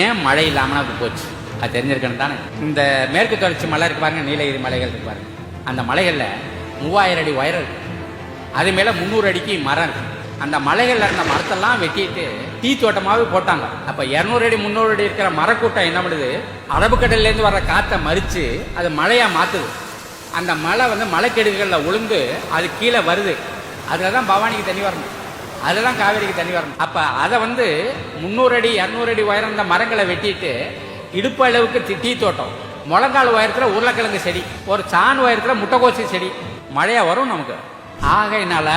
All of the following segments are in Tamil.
ஏன் மழை இல்லாமல் அப்படி போச்சு அது தெரிஞ்சிருக்கணும் தானே. இந்த மேற்கு தொடர்ச்சி மலை இருக்கு பாருங்க, நீலகிரி மலைகள் இருக்கு பாருங்க. அந்த மலைகளில் 3000 அடி உயரம் இருக்கு. அது மேலே 300 அடிக்கு மரம் இருக்கு. அந்த மலைகளில் இருந்த மரத்தெல்லாம் வெட்டிட்டு டீ தோட்டமாகவே போட்டாங்க. அப்போ 200 அடி 300 அடி இருக்கிற மரக்கூட்டம் என்ன பண்ணுது, அரபுக்கடல்லேருந்து வர்ற காற்றை மறித்து அது மழையாக மாற்றுது. அந்த மழை மலைக்கெடுகளில் உளுந்து அது கீழே வருது. அதில் தான் பவானிக்கு தண்ணி வரணும், அதில் தான் காவேரிக்கு தண்ணி வரணும். அப்போ அதை 300 அடி 200 அடி உயரம் இந்த மரங்களை வெட்டிட்டு இடுப்பு அளவுக்கு டீ தோட்டம், முழங்கால் உயரத்தில் உருளைக்கிழங்கு செடி, ஒரு சான் உயரத்தில் முட்டைக்கோசி செடி, மழையா வரும் நமக்கு. ஆகையினால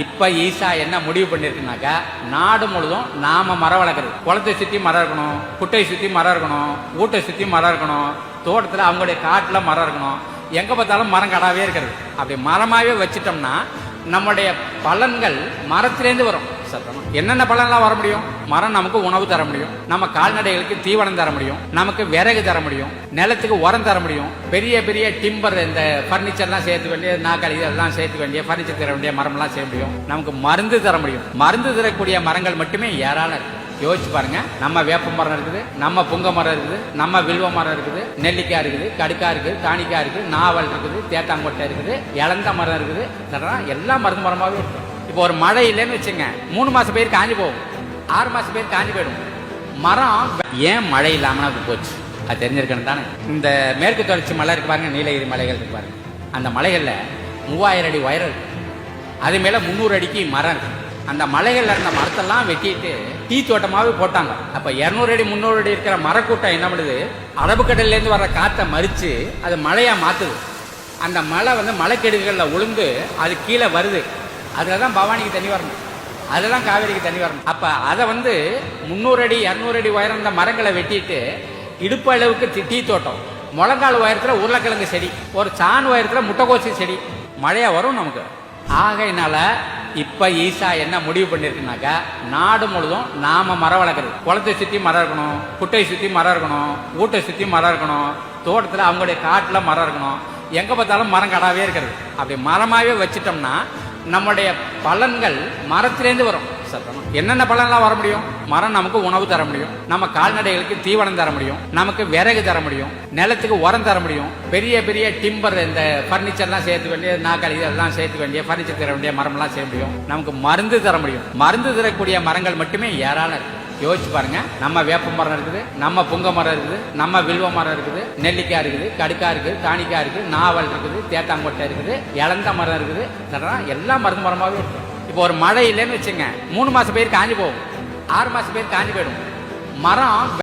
இப்ப ஈசா என்ன முடிவு பண்ணிருக்குனாக்கா, நாடு முழுதும் நாம மரம் வளர்க்குறது. குளத்தை சுத்தி மரம் இருக்கணும், குட்டை சுத்தி மரம் இருக்கணும், ஊட்டை சுத்தி மரம் இருக்கணும், தோட்டத்தில் அவங்களுடைய காட்டுல மரம் இருக்கணும். எங்க பார்த்தாலும் மரம் கடாவே இருக்கிறது. அப்படி மரமாவே வச்சிட்டோம்னா நம்முடைய பலன்கள் மரத்திலேருந்து வரும். என்னென்ன பலன்லாம் வர முடியும்? மரம் நமக்கு உணவு தர முடியும், நம்ம கால்நடைகளுக்கு தீவனம் தர முடியும், நமக்கு விறகு தர முடியும், நிலத்துக்கு உரம் தர முடியும், பெரிய பெரிய டிம்பர் இந்த பர்னிச்சர்லாம் சேர்த்து வேண்டிய நாற்காலி எல்லாம் சேர்த்து வேண்டிய பர்னிச்சர் தர வேண்டிய மரம்லாம் செய்ய முடியும், நமக்கு மருந்து தர முடியும். மருந்து தரக்கூடிய மரங்கள் மட்டுமே ஏராளம் இருக்கு. யோசிச்சு பாருங்க, நம்ம வேப்ப மரம் இருக்குது, நம்ம புங்க மரம் இருக்குது, நம்ம வில்வ மரம் இருக்குது, நெல்லிக்காய் இருக்குது, கடுக்கா இருக்குது, தானிக்காய் இருக்குது, நாவல் இருக்குது, தேத்தாங்கொட்டை இருக்குது, இளந்த மரம் இருக்குது, எல்லாம் மருந்து மரமாகவே இருக்கு. இப்போ ஒரு மழை இல்லைன்னு வச்சுங்க, 3 மாசம் பேர் காஞ்சி போகும், 6 மாசம் பேர் காஞ்சி போயிடும். மரம் ஏன் மழை இல்லாமல் அப்படி போச்சு அது தெரிஞ்சிருக்கணும் தானே. இந்த மேற்கு தொடர்ச்சி மலை இருக்கு பாருங்க, நீலகிரி மலைகள் இருக்கு பாருங்க. அந்த மலைகளில் 3000 அடி உயரம் இருக்கு. அது மேலே 300 அடிக்கு மரம் இருக்கு. அந்த மலைகளில் இருந்த மரத்தெல்லாம் வெட்டிட்டு டீ தோட்டமாகவே போட்டாங்க. அப்போ 200 அடி 300 அடி இருக்கிற மரக்கூட்டம் என்ன பண்ணுது, அரபுக்கடல்லேருந்து வர்ற காற்றை மறித்து அது மழையாக மாற்றுது. அந்த மழை மலைக்கெடுகளில் உளுந்து அது கீழே வருது. அதில் தான் பவானிக்கு தண்ணி வரணும், அதில் தான் காவேரிக்கு தண்ணி வரணும். அப்போ அதை 300 அடி 200 அடி உயரம் இந்த மரங்களை வெட்டிட்டு இடுப்பு அளவுக்கு டீ தோட்டம், முழங்கால் உயரத்தில் உருளைக்கிழங்கு செடி, ஒரு சான் உயரத்தில் முட்டைக்கோசி செடி, மழையா வரும் நமக்கு. ஆகையினால இப்ப ஈசா என்ன முடிவு பண்ணிருக்குனாக்கா, நாடு முழுதும் நாம மரம் வளர்க்குறது. குளத்தை சுத்தி மரம் இருக்கணும், குட்டை சுத்தி மரம் இருக்கணும், ஊட்டை சுத்தி மரம் இருக்கணும், தோட்டத்தில் அவங்களுடைய காட்டுல மரம் இருக்கணும். எங்க பார்த்தாலும் மரம் கடாவே இருக்கிறது. அப்படி மரமாவே வச்சிட்டோம்னா நம்முடைய பலன்கள் மரத்திலேருந்து வரும். என்னென்ன பலன்லாம் வர முடியும்? மரம் நமக்கு உணவு தர முடியும், நம்ம கால்நடைகளுக்கு தீவனம் தர முடியும், நமக்கு விறகு தர முடியும், நிலத்துக்கு உரம் தர முடியும், பெரிய பெரிய டிம்பர் இந்த பர்னிச்சர்லாம் சேர்த்து வேண்டிய நாற்காலி எல்லாம் சேர்த்து வேண்டிய பர்னிச்சர் தர வேண்டிய மரம்லாம் செய்ய முடியும், நமக்கு மருந்து தர முடியும். மருந்து தரக்கூடிய மரங்கள் மட்டுமே ஏராளம் இருக்கு. யோசிச்சு பாருங்க, நம்ம வேப்ப மரம் இருக்குது, நம்ம புங்க மரம் இருக்குது, நம்ம வில்வ மரம் இருக்குது, நெல்லிக்காய் இருக்குது, கடுக்கா இருக்குது, தானிக்காய் இருக்குது, நாவல் இருக்குது, தேத்தாங்கொட்டை இருக்குது, இளந்த மரம் இருக்குது, எல்லாம் மருந்து மரமாகவே இருக்கு. இப்போ ஒரு மழை இல்லைன்னு வச்சுங்க, 3 மாசம் பேர் காஞ்சி போகும், 6 மாசம் பேர் காஞ்சி போயிடும். மரம்